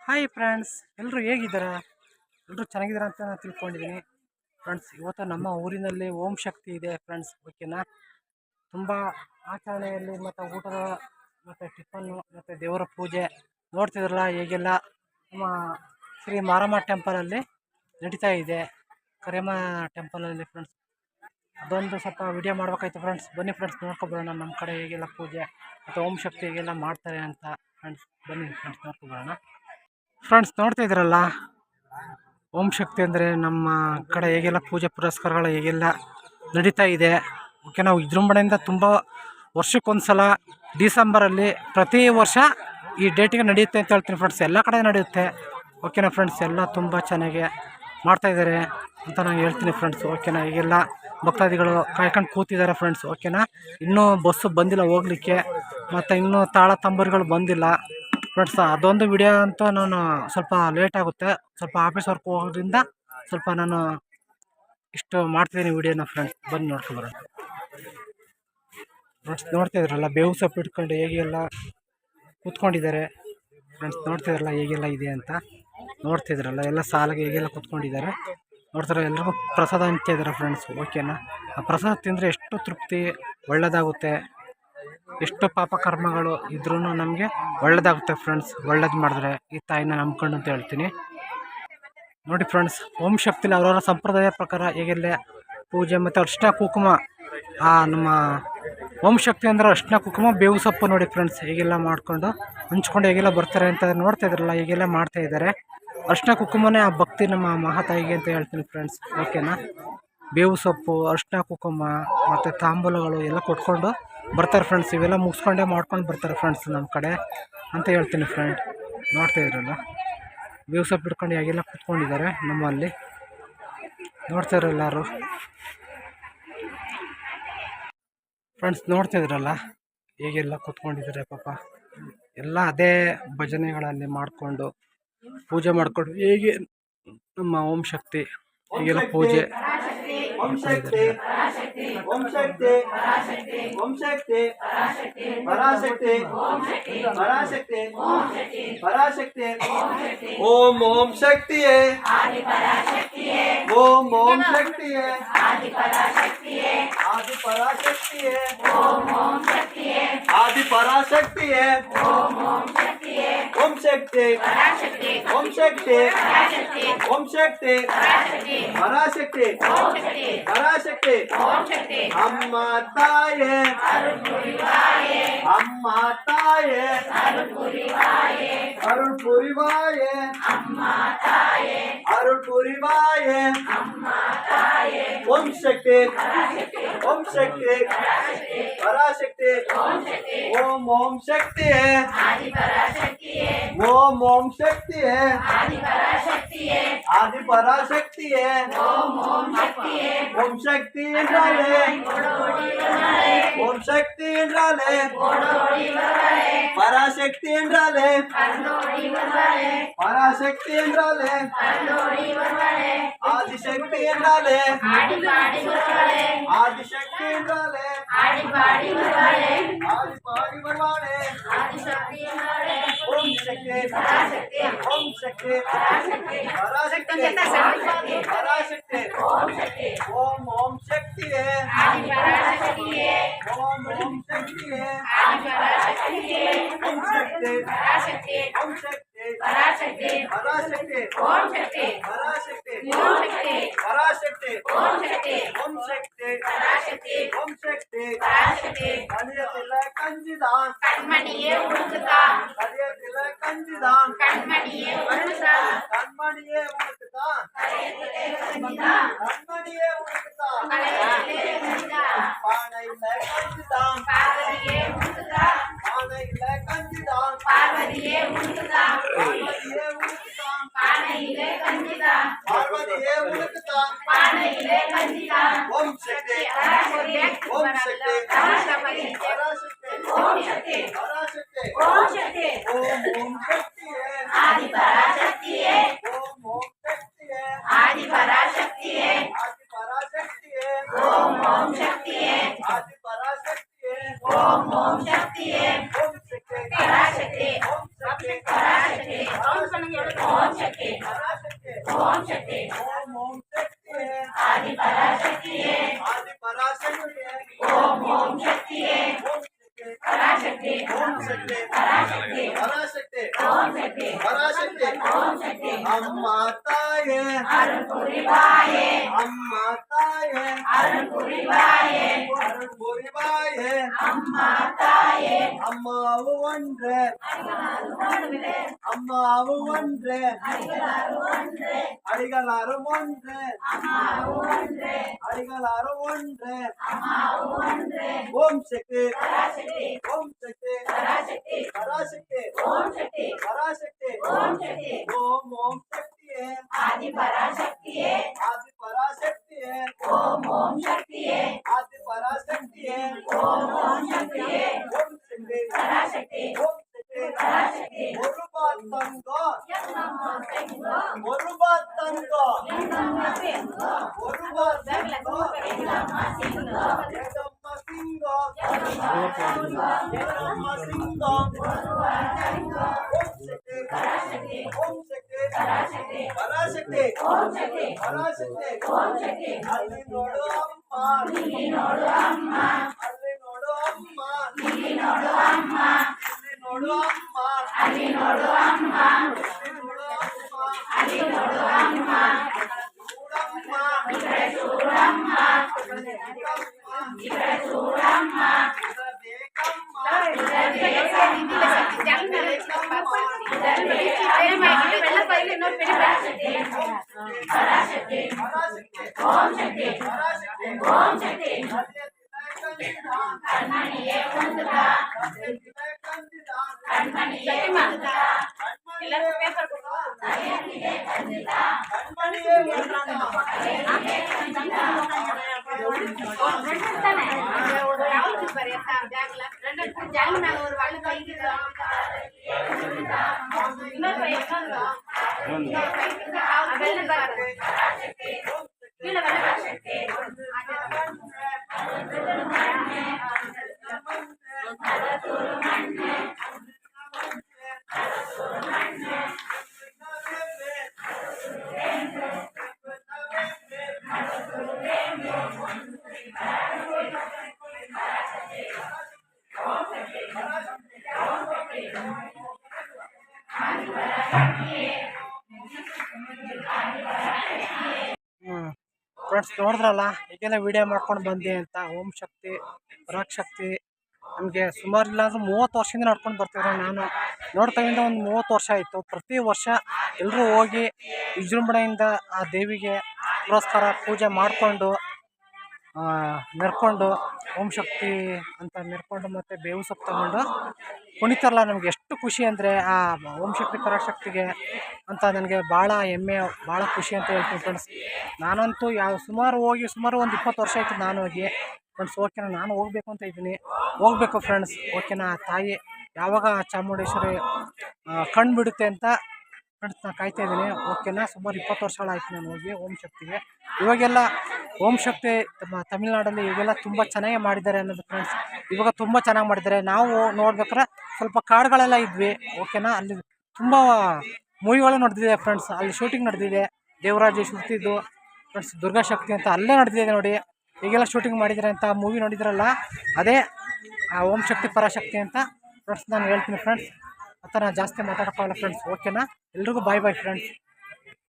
Hi friends, ಎಲ್ಲರೂ ಹೇಗಿದ್ದೀರಾ? ಎಲ್ಲರೂ ಚೆನ್ನಾಗಿದ್ದೀರಾ ಅಂತ ನಾನು ತಿಳ್ಕೊಂಡಿದ್ದೀನಿ. ಫ್ರೆಂಡ್ಸ್, ಇವತ್ತು ನಮ್ಮ ಊರಿನಲ್ಲಿ ಓಂ ಶಕ್ತಿ ಇದೆ ಫ್ರೆಂಡ್ಸ್. ಓಕೆನಾ? ತುಂಬ ಆಚರಣೆಯಲ್ಲಿ ಮತ್ತು ಊಟದ ಮತ್ತು ಟಿಫನ್ನು ಮತ್ತು ದೇವರ ಪೂಜೆ ನೋಡ್ತಿದ್ರಲ್ಲ ಹೇಗೆಲ್ಲ ನಮ್ಮ ಶ್ರೀ ಮಾರಮ್ಮ ಟೆಂಪಲಲ್ಲಿ ನಡೀತಾ ಇದೆ. ಕರಿಯಮ್ಮ ಟೆಂಪಲಲ್ಲಿ ಫ್ರೆಂಡ್ಸ್, ಅದೊಂದು ಸ್ವಲ್ಪ ವಿಡಿಯೋ ಮಾಡ್ಬೇಕಾಯ್ತು ಫ್ರೆಂಡ್ಸ್. ಬನ್ನಿ ಫ್ರೆಂಡ್ಸ್, ನೋಡ್ಕೊಬರೋಣ ನಮ್ಮ ಕಡೆ ಹೇಗೆಲ್ಲ ಪೂಜೆ ಮತ್ತು ಓಂ ಶಕ್ತಿ ಹೇಗೆಲ್ಲ ಮಾಡ್ತಾರೆ ಅಂತ ಫ್ರೆಂಡ್ಸ್. ಬನ್ನಿ ಫ್ರೆಂಡ್ಸ್, ನೋಡ್ಕೊಬರೋಣ. ಫ್ರೆಂಡ್ಸ್, ನೋಡ್ತಾ ಇದ್ರಲ್ಲ ಓಂ ಶಕ್ತಿ ಅಂದರೆ ನಮ್ಮ ಕಡೆ ಹೇಗೆಲ್ಲ ಪೂಜೆ ಪುರಸ್ಕಾರಗಳು ಹೇಗೆಲ್ಲ ನಡೀತಾ ಇದೆ. ಓಕೆ, ನಾವು ವಿಜೃಂಭಣೆಯಿಂದ ತುಂಬ ವರ್ಷಕ್ಕೊಂದು ಸಲ ಡಿಸೆಂಬರಲ್ಲಿ ಪ್ರತಿ ವರ್ಷ ಈ ಡೇಟಿಗೆ ನಡೆಯುತ್ತೆ ಅಂತ ಹೇಳ್ತೀನಿ ಫ್ರೆಂಡ್ಸ್. ಎಲ್ಲ ಕಡೆ ನಡೆಯುತ್ತೆ. ಓಕೆನಾ ಫ್ರೆಂಡ್ಸ್, ಎಲ್ಲ ತುಂಬ ಚೆನ್ನಾಗಿ ಮಾಡ್ತಾಯಿದ್ದಾರೆ ಅಂತ ನಾನು ಹೇಳ್ತೀನಿ ಫ್ರೆಂಡ್ಸ್. ಓಕೆನಾ, ಈಗೆಲ್ಲ ಭಕ್ತಾದಿಗಳು ಕಾಯ್ಕೊಂಡು ಕೂತಿದ್ದಾರೆ ಫ್ರೆಂಡ್ಸ್. ಓಕೆನಾ, ಇನ್ನೂ ಬಸ್ಸು ಬಂದಿಲ್ಲ ಹೋಗ್ಲಿಕ್ಕೆ, ಮತ್ತು ಇನ್ನೂ ತಾಳ ತಂಬೂರಿಗಳು ಬಂದಿಲ್ಲ ಫ್ರೆಂಡ್ಸ್. ಅದೊಂದು ವಿಡಿಯೋ ಅಂತೂ ನಾನು ಸ್ವಲ್ಪ ಲೇಟ್ ಆಗುತ್ತೆ, ಸ್ವಲ್ಪ ಆಫೀಸ್ ವರ್ಕ್ ಹೋಗೋದ್ರಿಂದ ಸ್ವಲ್ಪ ನಾನು ಇಷ್ಟು ಮಾಡ್ತಿದ್ದೀನಿ ವಿಡಿಯೋನ ಫ್ರೆಂಡ್ಸ್. ಬಂದು ನೋಡ್ಕೊಬರೋಣ ಫ್ರೆಂಡ್ಸ್. ನೋಡ್ತಿದ್ರಲ್ಲ ಬೇವು ಸೊಪ್ಪು ಇಟ್ಕೊಂಡು ಹೇಗೆಲ್ಲ ಕೂತ್ಕೊಂಡಿದ್ದಾರೆ ಫ್ರೆಂಡ್ಸ್. ನೋಡ್ತಿದ್ರಲ್ಲ ಹೇಗೆಲ್ಲ ಇದೆ ಅಂತ ನೋಡ್ತಿದ್ರಲ್ಲ, ಎಲ್ಲ ಸಾಲಿಗೆ ಹೇಗೆಲ್ಲ ಕೂತ್ಕೊಂಡಿದ್ದಾರೆ ನೋಡ್ತಾರೆ. ಎಲ್ರಿಗೂ ಪ್ರಸಾದ ಅಂತಿದ್ದಾರೆ ಫ್ರೆಂಡ್ಸ್. ಓಕೆನಾ, ಆ ಪ್ರಸಾದ ತಿಂದರೆ ಎಷ್ಟು ತೃಪ್ತಿ, ಒಳ್ಳೆಯದಾಗುತ್ತೆ. ಎಷ್ಟು ಪಾಪ ಕರ್ಮಗಳು ಇದ್ರೂ ನಮಗೆ ಒಳ್ಳೇದಾಗುತ್ತೆ ಫ್ರೆಂಡ್ಸ್. ಒಳ್ಳೇದು ಮಾಡಿದ್ರೆ ಈ ತಾಯಿನ ನಂಬ್ಕೊಂಡು ಅಂತ ಹೇಳ್ತೀನಿ ನೋಡಿ ಫ್ರೆಂಡ್ಸ್. ಓಂ ಶಕ್ತಿಲಿ ಅವರವರ ಸಂಪ್ರದಾಯ ಪ್ರಕಾರ ಹೇಗೆಲ್ಲ ಪೂಜೆ ಮತ್ತು ಅರ್ಶಿನ ಕುಂಕುಮ, ನಮ್ಮ ಓಂ ಶಕ್ತಿ ಅಂದರೆ ಅರ್ಶಿನ ಕುಂಕುಮ ಬೇವು ಸೊಪ್ಪು ನೋಡಿ ಫ್ರೆಂಡ್ಸ್. ಹೇಗೆಲ್ಲ ಮಾಡ್ಕೊಂಡು ಹಂಚ್ಕೊಂಡು ಹೇಗೆಲ್ಲ ಬರ್ತಾರೆ ಅಂತ ನೋಡ್ತಾ ಇದ್ರಲ್ಲ, ಹೇಗೆಲ್ಲ ಮಾಡ್ತಾ ಇದ್ದಾರೆ. ಅರ್ಶಿನ ಕುಂಕುಮನೇ ಆ ಭಕ್ತಿ ನಮ್ಮ ಮಹಾತಾಯಿಗೆ ಅಂತ ಹೇಳ್ತೀನಿ ಫ್ರೆಂಡ್ಸ್. ಓಕೆನಾ, ಬೇವು ಸೊಪ್ಪು, ಅರ್ಶಿನ ಕುಂಕುಮ ಮತ್ತು ತಾಂಬೂಲಗಳು ಎಲ್ಲ ಕೊಟ್ಕೊಂಡು ಬರ್ತಾರೆ ಫ್ರೆಂಡ್ಸ್. ಇವೆಲ್ಲ ಮುಗಿಸ್ಕೊಂಡೇ ಮಾಡ್ಕೊಂಡು ಬರ್ತಾರೆ ಫ್ರೆಂಡ್ಸ್ ನಮ್ಮ ಕಡೆ ಅಂತ ಹೇಳ್ತೀನಿ ಫ್ರೆಂಡ್. ನೋಡ್ತಾ ಇದ್ರಲ್ಲ, ಬೇವು ಸೊಪ್ಪು ಇಟ್ಕೊಂಡು ಹೇಗೆಲ್ಲ ಕೂತ್ಕೊಂಡಿದ್ದಾರೆ ನಮ್ಮಲ್ಲಿ ನೋಡ್ತಾ ಇರೋ ಎಲ್ಲರೂ ಫ್ರೆಂಡ್ಸ್. ನೋಡ್ತಾ ಇದ್ರಲ್ಲ ಹೇಗೆಲ್ಲ ಕೂತ್ಕೊಂಡಿದ್ದಾರೆ ಪಾಪ. ಎಲ್ಲ ಅದೇ ಭಜನೆಗಳಲ್ಲಿ ಮಾಡಿಕೊಂಡು ಪೂಜೆ ಮಾಡಿಕೊಂಡು ಹೇಗೆ ನಮ್ಮ ಓಂ ಶಕ್ತಿ ಈಗೆಲ್ಲ ಪೂಜೆ ಓಂ ಶಕ್ತಿ ಓಂ ಶಕ್ತಿ ಓಂ ಶಕ್ತಿ ಪರಾಶಕ್ತಿ ಪರಾಶಕ್ತಿ ಪರಾಶಕ್ತಿ ಓಂ ಓಂ ಶಕ್ತಿಯೇ ಓಂ ಓಂ ಶಕ್ತಿಯೇ ಆದಿ ಪರಾಶಕ್ತಿಯೇ ಆದಿ ಪರಾಶಕ್ತಿಯೇ ಓಂ ಶಕ್ತಿ ಓಂ ಶಕ್ತಿ ಓಂ ಶಕ್ತಿ ಪರಾಶಕ್ತಿ ಪರಾಶಕ್ತಿ ಅಮ್ಮ ತಾಯೇ ಅಮ್ಮ ತಾಯೇ ಅರುಳ್ ಪುರಿವಾಯೇ ಅರುಳ್ ಪುರಿವಾಯೇ ಓಂ ಶಕ್ತಿ ಓಂ ಶಕ್ತಿ ಪರಾಶಕ್ತಿ ಓಂ ಓಂ ಶಕ್ತಿಯೇ ಓಂ ಓಂ ಶಕ್ತಿಯೇ ಆದಿ ಪರಾಶಕ್ತಿಯೇ ಓಂ ಶಕ್ತಿ என்றாலே ஓம் சக்தி என்றாலே பராசக்தி என்றாலே பராசக்தி என்றாலே ஆதிசக்தி என்றாலே ஆதிசக்தி என்றாலே ஆடி பாடி வருவாளே ஓம் சக்தி ஓம் சக்தி பராசக்தி பராசக்தி ஓம் ஓம் சக்தியே ஓம் ஓம் சக்தியே ஓம் சக்தி ஓம் சக்தி பராசக்தி ஓம் சக்தி பராசக்தி பராசக்தி ஓம் சக்தி ஓம் சக்தி கலியத்தில கஞ்சிதான் கண்மணியே உனக்குதான் கலியத்தில கஞ்சிதான் கண்மணியே உனக்குதான் கண்மணியே உனக்குதான் கண்மணியே உனக்குதான் பானையில கஞ்சிதான் பார்வதியே உனக்குதான் பானையில கஞ்சிதான் பார்வதியே உனக்குதான் பார்வதியே உனக்குதான் பானையிலே கஞ்சிதான் பார்வதியே உனக்குதான் பானையிலே கஞ்சிதான் ஓம் சக்தி ஓம் சக்தி பராசக்தி ஓம் சக்தி பராசக்தி ஓம் சக்தி ஓம் ஓம் சக்தியே ஆதி பராசக்தியே ஓம் ஓம் சக்தியே ஆதி பராசக்தியே ஆதி பராசக்தியே ஓம் ஓம் சக்தியே ஆதி பராசக்தியே ஓம் ஓம் சக்தியே ஓம் சக்தி பராசக்தி ஓம் சக்தி பராசக்தி ஓம் ಓಂ ಶಕ್ತಿ ಓಂ ಶಕ್ತಿ ಓಂ ಶಕ್ತಿಯೇ ಆದಿ ಪರಾಶಕ್ತಿಯೇ ಓಂ ಶಕ್ತಿಯೇ ಪರಾಶಕ್ತಿ ಓಂ ಶಕ್ತಿ ಪರಾಶಕ್ತಿ ಪರಾಶಕ್ತಿ ಅಮ್ಮ ತಾಯೇ ಅಮ್ಮ ತಾಯೇ அம்மாவு ஒன்று அம்மாவு ஒன்று அடிகளாரும் ஒன்று அடிகளாரும் ஒன்று ஓம் சக்தி ஓம் சக்தி பராசக்தி பராசக்தி ஓம் ஓம் சக்தியே ஆதி பராசக்தியே ஓம் சக்தியே ஆதி பராசக்தியே ஓம் சக்தியே ஓம் சக்தி பராசக்தி ஓம் சக்தி பராசக்தி ஒரு பாத் தங்கோ ஒரு பாத் தங்கோ ஒரு பாத் தங்கோ எதம்மா சிங்கோ எதம்மா சிங்கோ ஓம் சக்தி பராசக்தி பராசக்தி ஓம் சக்தி பராசக்தி ಓಂ ಶಕ್ತಿ ಅಲ್ಲಿ ನೋಡು ಅಮ್ಮ ಇಲ್ಲಿ ನೋಡು ಅಮ್ಮ ಅಲ್ಲಿ ನೋಡು ಅಮ್ಮ ಇಲ್ಲಿ ನೋಡು ಅಮ್ಮ ಇಲ್ಲಿ ನೋಡು ಅಮ್ಮ ಅಲ್ಲಿ ನೋಡು ಅಮ್ಮ ಅಲ್ಲಿ ನೋಡು ಅಮ್ಮ ನೋಡಮ್ಮ ಈ ಕಡೆ ನೋಡಮ್ಮ ಈ ಕಡೆ ನೋಡಮ್ಮ ಓಂ ಶಕ್ತಿ ಓಂ ಶಕ್ತಿ ಕಣ್ಮಣಿಯೇ ಹೊಂದುತ್ತ ಕಣ್ಮಣಿಯೇ ಹೊಂದುತ್ತ ಎಲ್ಲರೂ ಪೇಪರ್ ಕಣ್ಮಣಿಯೇ ಫ್ರೆಂಡ್ಸ್ ನೋಡಿದ್ರಲ್ಲ ಈಗೆಲ್ಲ ವಿಡಿಯೋ ಮಾಡ್ಕೊಂಡು ಬಂದೆ ಅಂತ ಓಂ ಶಕ್ತಿ ಪರಾಶಕ್ತಿ ನಮಗೆ ಸುಮಾರು ಇಲ್ಲಾಂದ್ರೆ 30 ವರ್ಷದಿಂದ ನಡ್ಕೊಂಡು ಬರ್ತಿದ್ರು. ನಾನು ನೋಡ್ತಾಗಿಂದ ಒಂದು 30 ವರ್ಷ ಆಯಿತು. ಪ್ರತಿ ವರ್ಷ ಎಲ್ಲರೂ ಹೋಗಿ ವಿಜೃಂಭಣೆಯಿಂದ ಆ ದೇವಿಗೆ ಪುರಸ್ಕಾರ ಪೂಜೆ ಮಾಡಿಕೊಂಡು ಮೆರ್ಕೊಂಡು ಓಂ ಶಕ್ತಿ ಅಂತ ಮೆರ್ಕೊಂಡು ಮತ್ತು ಬೇವು ಸೊಪ್ಪು ತಗೊಂಡು ಕುಣಿತಾರಲ್ಲ, ನಮಗೆ ಎಷ್ಟು ಖುಷಿ ಅಂದರೆ ಆ ಓಂ ಶಕ್ತಿ ಪರಾಶಕ್ತಿಗೆ ಅಂತ ನನಗೆ ಭಾಳ ಹೆಮ್ಮೆ, ಭಾಳ ಖುಷಿ ಅಂತ ಹೇಳ್ತೀನಿ ಫ್ರೆಂಡ್ಸ್. ನಾನಂತೂ ಸುಮಾರು ಒಂದು 20 ವರ್ಷ ಆಯಿತು ನಾನು ಹೋಗಿ ಫ್ರೆಂಡ್ಸ್. ಓಕೆನಾ, ನಾನು ಹೋಗಬೇಕು ಅಂತ ಇದ್ದೀನಿ, ಹೋಗ್ಬೇಕು ಫ್ರೆಂಡ್ಸ್. ಓಕೆನಾ, ತಾಯಿ ಯಾವಾಗ ಚಾಮುಂಡೇಶ್ವರಿ ಕಣ್ಣು ಬಿಡುತ್ತೆ ಅಂತ ಫ್ರೆಂಡ್ಸ್ ನಾನು ಕಾಯ್ತಾ ಇದ್ದೀನಿ. ಓಕೆನಾ, ಸುಮಾರು 20 ವರ್ಷಗಳಾಯ್ತು ನಾನು ಹೋಗಿ ಓಂ ಶಕ್ತಿಗೆ. ಇವಾಗೆಲ್ಲ ಓಂ ಶಕ್ತಿ ತಮಿಳ್ನಾಡಲ್ಲಿ ಇವಾಗೆಲ್ಲ ತುಂಬ ಚೆನ್ನಾಗಿ ಮಾಡಿದ್ದಾರೆ ಅನ್ನೋದು ಫ್ರೆಂಡ್ಸ್. ಇವಾಗ ತುಂಬ ಚೆನ್ನಾಗಿ ಮಾಡಿದ್ದಾರೆ. ನಾವು ನೋಡ್ಬೇಕಾದ್ರೆ ಸ್ವಲ್ಪ ಕಾಡುಗಳೆಲ್ಲ ಇದ್ವಿ. ಓಕೆನಾ, ಅಲ್ಲಿ ತುಂಬ ಮೂವಿಗಳು ನಡೆದಿದೆ ಫ್ರೆಂಡ್ಸ್. ಅಲ್ಲಿ ಶೂಟಿಂಗ್ ನಡೆದಿದೆ, ದೇವರಾಜ ಶುರ್ತಿದ್ದು ಫ್ರೆಂಡ್ಸ್, ದುರ್ಗಾ ಶಕ್ತಿ ಅಂತ ಅಲ್ಲೇ ನಡೆದಿದೆ ನೋಡಿ. ಈಗೆಲ್ಲ ಶೂಟಿಂಗ್ ಮಾಡಿದ್ದಾರೆ ಅಂತ ಮೂವಿ ನೋಡಿದ್ರಲ್ಲ, ಅದೇ ಆ ಓಂ ಶಕ್ತಿ ಪರಾಶಕ್ತಿ ಅಂತ ಫ್ರೆಂಡ್ಸ್ ನಾನು ಹೇಳ್ತೀನಿ ಫ್ರೆಂಡ್ಸ್. ಮತ್ತು ನಾನು ಜಾಸ್ತಿ ಮಾತಾಡೋಕ್ಕಾಗಲ್ಲ ಫ್ರೆಂಡ್ಸ್. ಓಕೆನಾ, ಎಲ್ರಿಗೂ ಬಾಯ್ ಬಾಯ್ ಫ್ರೆಂಡ್ಸ್.